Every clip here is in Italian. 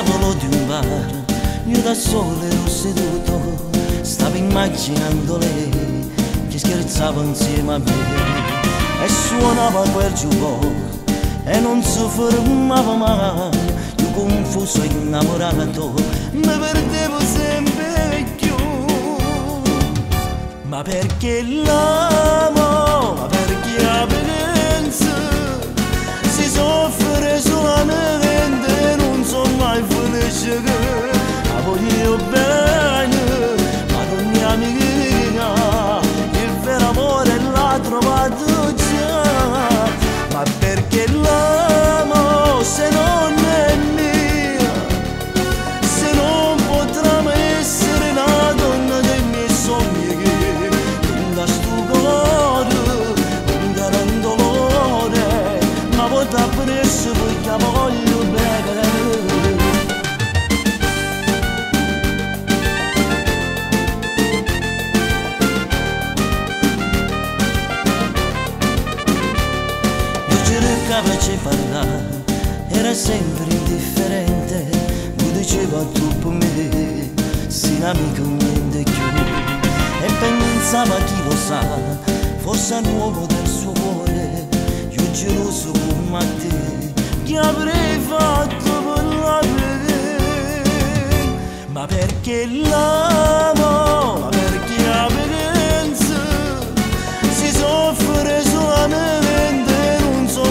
tavolo di un bar, io da solo ero seduto, stavo immaginando lei che scherzava insieme a me e suonava quel jukebox e non si fermava mai. Io confuso e innamorato mi perdevo sempre più. Ma perché l'amo, ma perché la penenza si soffre solamente, non sono mai felice che la voglio bene, ma non mi amica, il vero amore l'ha trovato già. Ma perché l'amo se non è mia, se non potrà mai essere la donna dei miei sogni, che non da sto cuore, non da un dolore, ma vota presso perché la voglio bene. Ci parlare, era sempre indifferente, mi diceva tu per me, sei un amico niente più, e pensava chi lo sa, fosse l'uomo del suo cuore, io geloso come a te, che avrei fatto per la vedere. Ma perché l'amo, ma perché la penenza si soffre solamente,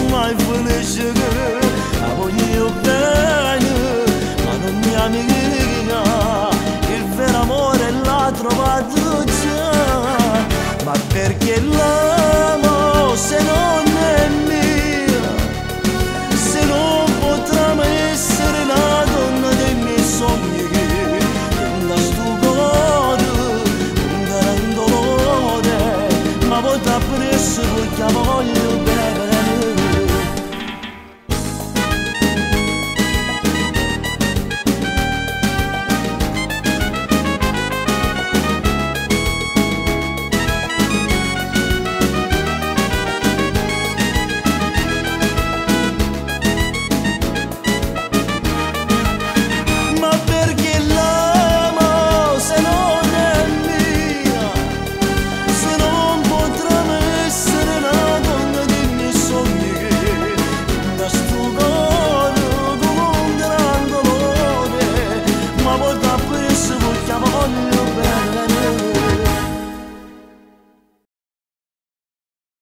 mai felice che la voglio bene, ma non mi amica, il vero amore l'ha trovato già. Ma perché l'amo se non è mia, se non potrà mai essere la donna dei miei sogni, che non da sto cuore, non da un dolore, ma vota presso perché la voglio bene.